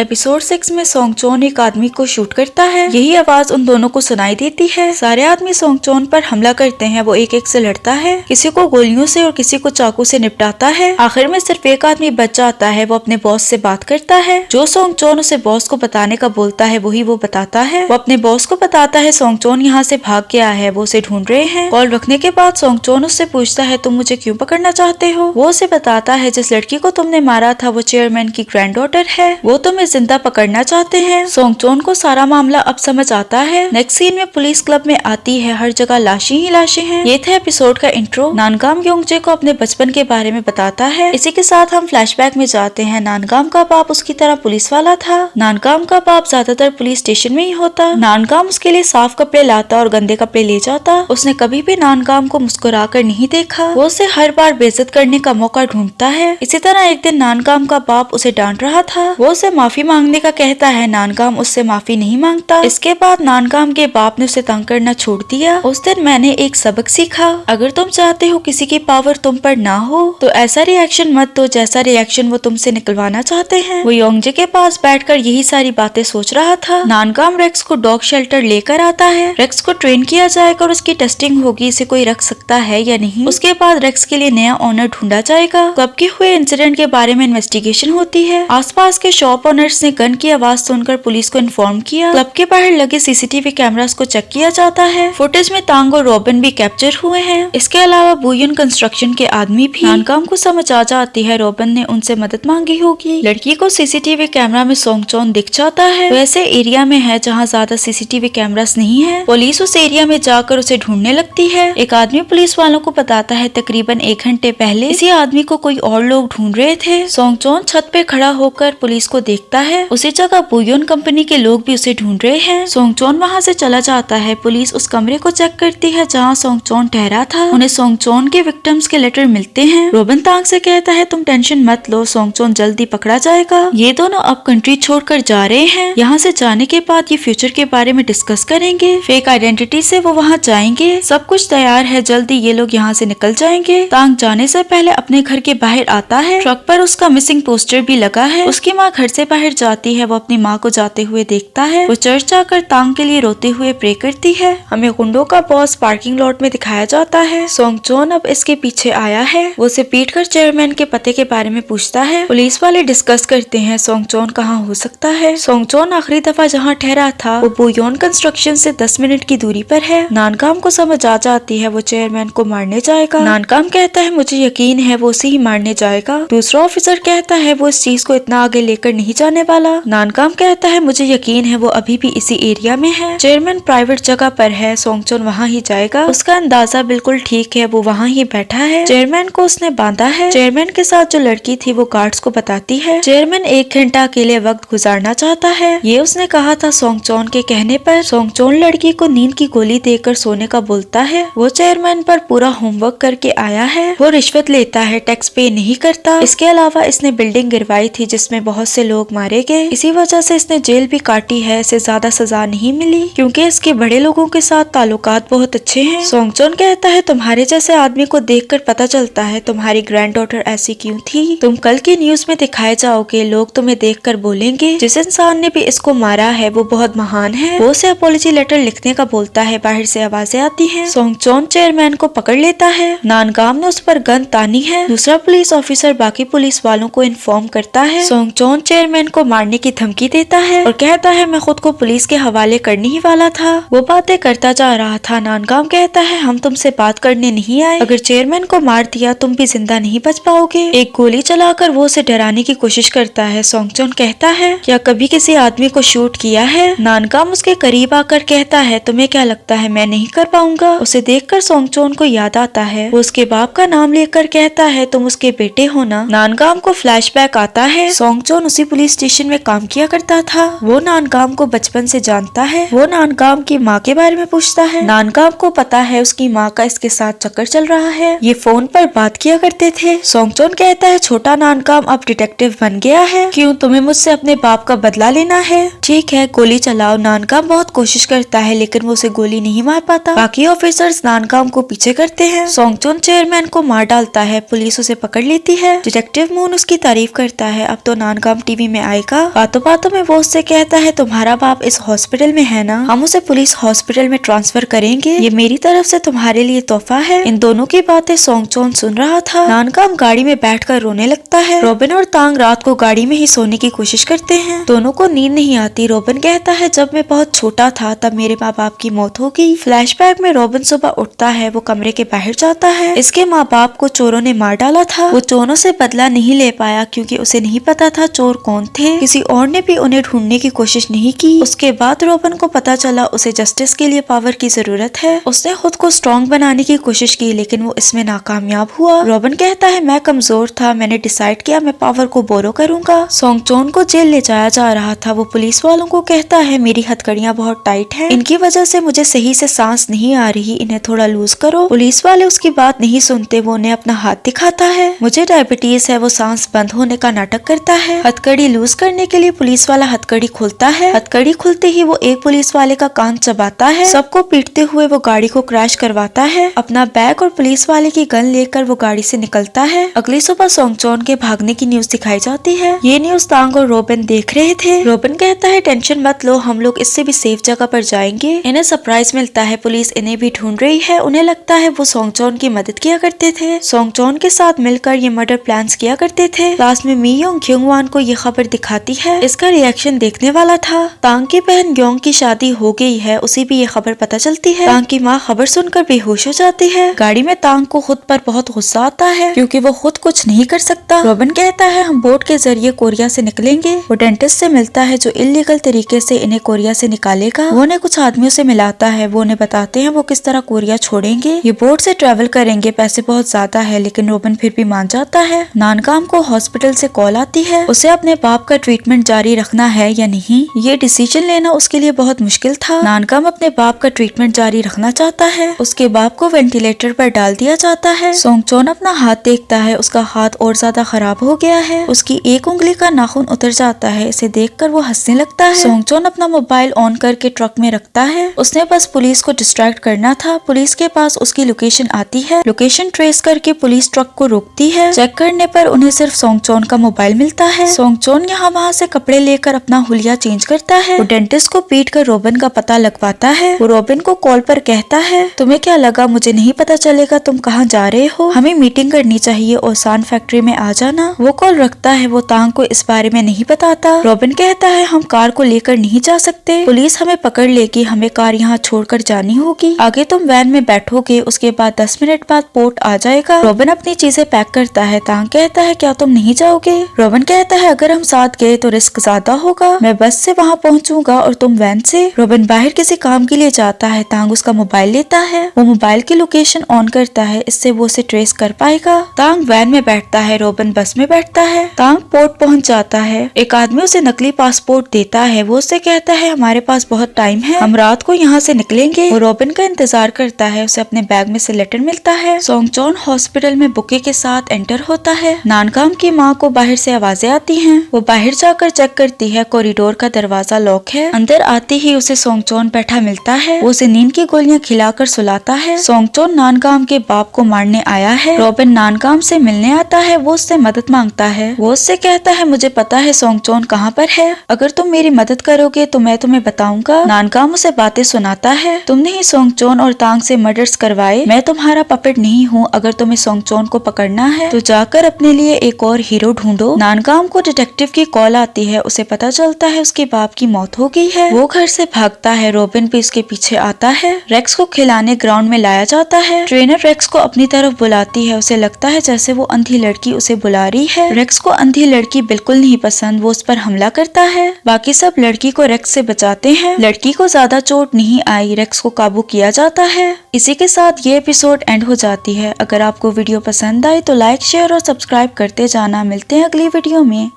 Episode 6 में सोंगचोन एक आदमी को शूट करता है। यही आवाज उन दोनों को सुनाई देती है। सारे आदमी सोंगचोन पर हमला करते हैं। वो एक एक से लड़ता है, किसी को गोलियों से और किसी को चाकू से निपटाता है। आखिर में सिर्फ एक आदमी बच जाता है। वो अपने बॉस से बात करता है। जो सोंगचोन उसे बॉस को बताने का बोलता है वही वो बताता है। वो अपने बॉस को बताता है सोंगचोन यहाँ से भाग गया है, वो उसे ढूंढ रहे हैं। कॉल रखने के बाद सोंगचोन उससे पूछता है तुम मुझे क्यों पकड़ना चाहते हो। वो उसे बताता है जिस लड़की को तुमने मारा था वो चेयरमैन की ग्रैंडडॉटर है, वो तुम्हें जिंदा पकड़ना चाहते हैं। सोंगचोन को सारा मामला अब समझ आता है। नेक्स्ट सीन में पुलिस क्लब में आती है। हर जगह लाशें ही लाशें हैं। ये था एपिसोड का इंट्रो। नानगाम योंगजे को अपने बचपन के बारे में बताता है। इसी के साथ हम फ्लैशबैक में जाते हैं। नानगाम का बाप उसकी तरह पुलिस वाला था। नानगाम का बाप ज्यादातर पुलिस स्टेशन में ही होता। नानगाम उसके लिए साफ कपड़े लाता और गंदे कपड़े ले जाता। उसने कभी भी नानगाम को मुस्कुरा कर नहीं देखा। वो उसे हर बार बेइज्जत करने का मौका ढूंढता है। इसी तरह एक दिन नानगाम का बाप उसे डांट रहा था। वो उसे माफी मांगने का कहता है। नानगाम उससे माफी नहीं मांगता। इसके बाद नानगाम के बाप ने उसे तंग करना छोड़ दिया। उस दिन मैंने एक सबक सीखा, अगर तुम चाहते हो किसी की पावर तुम पर ना हो तो ऐसा रिएक्शन मत दो जैसा रिएक्शन वो तुमसे निकलवाना चाहते हैं। वो योंगजे के पास बैठकर यही सारी बातें सोच रहा था। नानगाम रेक्स को डॉग शेल्टर लेकर आता है। रेक्स को ट्रेन किया जाएगा और उसकी टेस्टिंग होगी, इसे कोई रख सकता है या नहीं। उसके बाद रेक्स के लिए नया ओनर ढूंढा जाएगा। क्लब के हुए इंसिडेंट के बारे में इन्वेस्टिगेशन होती है। आसपास के शॉप ओनर्स ने गन की आवाज सुनकर पुलिस को इन्फॉर्म किया। क्लब के बाहर लगे सीसीटीवी कैमरास को चेक किया जाता है। फुटेज में तांग और रॉबिन भी कैप्चर हुए हैं। इसके अलावा बुयन कंस्ट्रक्शन के आदमी भी। नानगाम को समझ आ जाती है रॉबिन ने उनसे मदद मांगी होगी। लड़की को सीसीटीवी कैमरा में सोंगचोन दिख जाता है। वो ऐसे एरिया में है जहाँ ज्यादा सीसीटीवी कैमरास नहीं है। पुलिस उस एरिया में जाकर उसे ढूंढने लगती है। एक आदमी पुलिस वालों को बताता है तकरीबन 1 घंटे पहले इसी आदमी को कोई और लोग ढूंढ रहे थे। सोंगचोन छत पे खड़ा होकर पुलिस को देखता है। उसी जगह बुयन कंपनी के लोग भी उसे ढूंढ रहे हैं। सोंगचोन वहाँ से चला जाता है। पुलिस उस कमरे को चेक करती है जहाँ सोंगचोन ठहरा था। उन्हें सोंगचोन के विक्टिम्स के लेटर मिलते हैं। रॉबिन तांग से कहता है तुम टेंशन मत लो, सोंगचोन जल्दी पकड़ा जाएगा। ये दोनों अब कंट्री छोड़कर जा रहे हैं। यहाँ से जाने के बाद ये फ्यूचर के बारे में डिस्कस करेंगे। फेक आइडेंटिटी से वो वहाँ जाएंगे। सब कुछ तैयार है, जल्दी ये लोग यहाँ से निकल जाएंगे। तांग जाने से पहले अपने घर के बाहर आता है। ट्रक पर उसका मिसिंग पोस्टर भी लगा है। उसकी माँ घर से बाहर जाती है। वो अपनी माँ को जाते हुए देखता है। वो चर्च जाकर तांग के लिए रोते हुए प्रे करती है। हमें गुंडों का बॉस पार्किंग लॉट में दिखाया जाता है। सोंगचोन अब इसके पीछे आया है। वो उसे पीटकर चेयरमैन के पते के बारे में पूछता है। पुलिस वाले डिस्कस करते हैं सोंगचोन कहाँ हो सकता है। सोंगचोन आखिरी दफा जहाँ ठहरा था वो बुयोन कंस्ट्रक्शन से 10 मिनट की दूरी पर है। नानगाम को समझ आ जाती है वो चेयरमैन को मारने जाएगा। नानगाम कहता है मुझे यकीन है वो उसे ही मारने जाएगा। दूसरा ऑफिसर कहता है वो इस चीज को इतना आगे लेकर नहीं जाने वाला। नानगाम कहता है मुझे यकीन है वो अभी भी इसी एरिया में है। चेयरमैन प्राइवेट जगह पर है, सोंगचोन वहाँ ही जाएगा। उसका अंदाजा बिल्कुल ठीक है, वो वहाँ ही बैठा है। चेयरमैन को उसने बांधा है। चेयरमैन के साथ जो लड़की थी वो गार्ड्स को बताती है। चेयरमैन 1 घंटा अकेले वक्त गुजारना चाहता है, ये उसने कहा था सोंगचोन के कहने पर। सोंगचोन लड़की को नींद की गोली देकर सोने का बोलता है। वो चेयरमैन पर पूरा होमवर्क करके आया है। वो रिश्वत लेता है, टैक्स पे नहीं करता। इसके अलावा इसने बिल्डिंग गिरवाई थी जिसमें बहुत से लोग मारे गए। इसी वजह से इसने जेल भी काटी है। इसे ज्यादा सजा नहीं मिली क्योंकि इसके बड़े लोगों के साथ ताल्लुकात बहुत अच्छे हैं। सोंगचोन कहता है तुम्हारे जैसे आदमी को देखकर पता चलता है तुम्हारी ग्रैंडडॉटर ऐसी क्यों थी। तुम कल की न्यूज में दिखाए जाओगे। लोग तुम्हें देखकर बोलेंगे जिस इंसान ने भी इसको मारा है वो बहुत महान है। वो उसे अपॉलजी लेटर लिखने का बोलता है। बाहर से आवाजें आती हैं। सोंगचोन चेयरमैन को पकड़ लेता है। नानगाम ने उस पर गन तानी है। दूसरा पुलिस ऑफिसर बाकी पुलिस वालों को इन्फॉर्म करता है। सोंगचोन चेयरमैन को मारने की धमकी देता है और कहता है मैं खुद को पुलिस के हवाले करने ही वाला था। वो बातें करता जा रहा था। नानगाम कहता है हम तुमसे बात करने नहीं आए। अगर चेयरमैन को मार दिया तुम भी जिंदा नहीं बच पाओगे। एक गोली चलाकर वो उसे डराने की कोशिश करता है। सोंगचोन कहता है क्या कभी किसी आदमी को शूट किया है। नानगाम उसके करीब आकर कहता है तुम्हें क्या लगता है मैं नहीं कर पाऊंगा। उसे देखकर सोंगचोन को याद आता है। वो उसके बाप का नाम लेकर कहता है तुम उसके बेटे हो ना। नानगाम को फ्लैशबैक आता है। सोंगचोन उसी पुलिस स्टेशन में काम किया करता था। वो नानगाम को बचपन से जानता है। वो नानगाम की माँ के बारे में पूछता है। नानगाम को पता है उसकी माँ का इसके साथ चक्कर चल रहा है। ये फोन पर बात किया करते थे। सोंगचोन कहता है छोटा नानगाम अब डिटेक्टिव बन गया है। क्यों तुम्हें मुझसे अपने बाप का बदला लेना है। ठीक है गोली चलाओ। नानगाम बहुत कोशिश करता है लेकिन वो उसे गोली नहीं मार पाता। बाकी ऑफिसर्स नानगाम को पीछे करते हैं। सोंगचोन चेयरमैन को मार डालता है। पुलिस उसे पकड़ लेती है। डिटेक्टिव मून उसकी तारीफ करता है। अब तो नानगाम टीवी में आएगा। बातों बातों में वो उससे कहता है तुम्हारा बाप इस हॉस्पिटल में है ना, हम उसे पुलिस हॉस्पिटल में ट्रांसफर करेंगे, ये मेरी तरफ से तुम्हारे लिए तोहफा है। इन दोनों की बातें सोंगचोन सुन रहा था। नानकाम गाड़ी में बैठकर रोने लगता है। रॉबिन और तांग रात को गाड़ी में ही सोने की कोशिश करते हैं। दोनों को नींद नहीं आती। रॉबिन कहता है जब मैं बहुत छोटा था तब मेरे माँ बाप की मौत हो गई। फ्लैशबैक में रॉबिन सुबह उठता है, वो कमरे के बाहर जाता है। इसके माँ बाप को चोरों ने मार डाला था। वो चोरों से बदला नहीं ले पाया क्योंकि उसे नहीं पता था चोर कौन थे। किसी और ने भी उन्हें ढूंढने की कोशिश नहीं की। उसके बाद रॉबिन को पता चला उसे जस्टिस के लिए पावर की जरूरत है। उसने खुद को स्ट्रॉन्ग बनाने की कोशिश की लेकिन वो इसमें नाकामयाब हुआ। रॉबिन कहता है मैं कमजोर था, मैंने डिसाइड किया मैं पावर को बोरो करूंगा। सोंगचोन को जेल ले जाया जा रहा था। वो पुलिस वालों को कहता है मेरी हथकड़ियां बहुत टाइट हैं, इनकी वजह से मुझे सही से सांस नहीं आ रही, इन्हें थोड़ा लूज करो। पुलिस वाले उसकी बात नहीं सुनते। वो उन्हें अपना हाथ दिखाता है। मुझे डायबिटीज है। वो सांस बंद होने का नाटक करता है। हथकड़ी लूज करने के लिए पुलिस वाला हथकड़ी खोलता है। हथकड़ी खुलते ही वो एक पुलिस वाले का कान चबाता है। सबको पीटते हुए वो गाड़ी को क्रैश करवाता है। अपना बैग और पुलिस वाले की गन लेकर वो गाड़ी से निकलता है। अगली सुबह सोंगचोन के भागने की न्यूज दिखाई जाती है। ये न्यूज तांग और रॉबिन देख रहे थे। रॉबिन कहता है टेंशन मत लो, हम लोग इससे भी सेफ जगह पर जाएंगे। इन्हें सरप्राइज मिलता है, पुलिस इन्हें भी ढूंढ रही है। उन्हें लगता है वो सोंगचोन की मदद किया करते थे। सोंगचोन के साथ मिलकर ये मर्डर प्लान्स किया करते थे। लास्ट में मी योंग क्योंगवान को ये खबर दिखाती है। इसका रिएक्शन देखने वाला था। तांग की बहन योंग की शादी हो गई है, उसे भी ये खबर पता चलती है। तांग की माँ खबर सुनकर बेहोश हो जाती है। गाड़ी में तांग को खुद पर बहुत गुस्सा आता है क्योंकि वो खुद कुछ नहीं कर सकता। रॉबिन कहता है हम बोट के जरिए कोरिया से निकलेंगे। वो डेंटिस्ट से मिलता है जो इलीगल तरीके से इन्हें कोरिया से निकालेगा। वो उन्हें कुछ आदमियों से मिलाता है। वो उन्हें बताते हैं वो किस तरह कोरिया छोड़ेंगे। ये बोट से ट्रेवल करेंगे, पैसे बहुत ज्यादा है, लेकिन रॉबिन फिर भी मान जाता है। नानकाम को हॉस्पिटल से कॉल आती है। उसे अपने बाप का ट्रीटमेंट जारी रखना है या नहीं, ये डिसीजन लेना उसके लिए बहुत मुश्किल था। नानकाम अपने बाप का ट्रीटमेंट जारी रखना चाहता है। उसके बाप को वेंटिलेटर पर डाल दिया जाता है। सोंगचोन अपना हाथ देखता है, उसका हाथ और ज्यादा खराब हो गया है। उसकी एक उंगली का नाखून उतर जाता है। इसे देखकर वो हंसने लगता है। सोंगचोन अपना मोबाइल ऑन करके ट्रक में रखता है। उसने बस पुलिस को डिस्ट्रैक्ट करना था। पुलिस के पास उसकी लोकेशन आती है। लोकेशन ट्रेस करके पुलिस ट्रक को रोकती है। चेक करने पर उन्हें सिर्फ सोंगचोन का मोबाइल मिलता है। सोंगचोन यहाँ वहाँ से कपड़े लेकर अपना हुलिया चेंज करता है। वो डेंटिस्ट को पीट कर रॉबिन का पता लगवाता है। वो रॉबिन को कॉल पर कहता है तुम्हें क्या लगा मुझे नहीं पता चलेगा तुम कहाँ जा रहे हो, हमें मीटिंग करनी चाहिए और सान फैक्ट्री में आ जाना। वो कॉल रखता है। वो तांग को इस बारे में नहीं बताता। रॉबिन कहता है हम कार को लेकर नहीं जा सकते, पुलिस हमें पकड़ लेगी, हमें कार यहाँ छोड़कर जानी होगी, आगे तुम वैन में बैठोगे, उसके बाद 10 मिनट बाद पोर्ट आ जाएगा। रॉबिन अपनी चीजें पैक करता है। तांग कहता है क्या तुम नहीं जाओगे? रॉबिन कहता है अगर हम साथ गए तो रिस्क ज्यादा होगा, मैं बस से वहाँ पहुँचूंगा और तुम वैन से। रॉबिन बाहर किसी काम के लिए जाता है। तांग उसका मोबाइल लेता है। वो मोबाइल की लोकेशन ऑन करता है, इससे वो उसे ट्रेस कर पाएगा। तांग वैन में बैठता है, रॉबिन बस में बैठता है। तांग पोर्ट पहुंच जाता है। एक आदमी उसे नकली पासपोर्ट देता है। वो उससे कहता है हमारे पास बहुत टाइम है, हम रात को यहाँ से निकलेंगे। वो रॉबिन का इंतजार करता है। उसे अपने बैग में से लेटर मिलता है। सोंगचोन हॉस्पिटल में बुके के साथ एंटर होता है। नानकाम की माँ को बाहर से आवाजें आती हैं। वो बाहर जाकर चेक करती है, कॉरिडोर का दरवाजा लॉक है। अंदर आते ही उसे सोंगचोन बैठा मिलता है। वो उसे नींद की गोलियां खिलाकर सुलाता है। सोंगचोन नानकाम के बाप को मारने आया है। रॉबिन नानकाम से मिलने आता है। वो उससे मदद मांगता है। वो उससे कहता है मुझे पता है सोंगचोन कहाँ पर है, अगर तुम मेरी मदद करोगे तो मैं तुम्हें बताऊंगा। नानकाम उसे बातें सुनाता है। तुमने ही सोंगचोन और तांग से मर्डर्स करवाए, मैं तुम्हारा पपेट नहीं हूँ। अगर तुम्हें सोंगचोन को पकड़ना है तो जाकर अपने लिए एक और हीरो ढूंढो। नानकाम को डिटेक्टिव की कॉल आती है। उसे पता चलता है उसके बाप की मौत हो गई है। वो घर से भागता है। रॉबिन भी उसके पीछे आता है। रेक्स को खिलाने ग्राउंड में लाया जाता है। ट्रेनर रेक्स को अपनी तरफ बुलाती है। उसे लगता है जैसे वो अंधी लड़की उसे बुला रही है। रेक्स को अंधी लड़की बिल्कुल नहीं पसंद। वो उस पर हमला करता है। बाकी सब लड़की को रेक्स से बचाते हैं। लड़की को ज्यादा चोट नहीं आई। रेक्स को काबू किया जाता है। इसी के साथ ये एपिसोड एंड हो जाती है। अगर आपको वीडियो पसंद आई तो लाइक शेयर और सब्सक्राइब करते जाना। मिलते हैं अगली वीडियो में।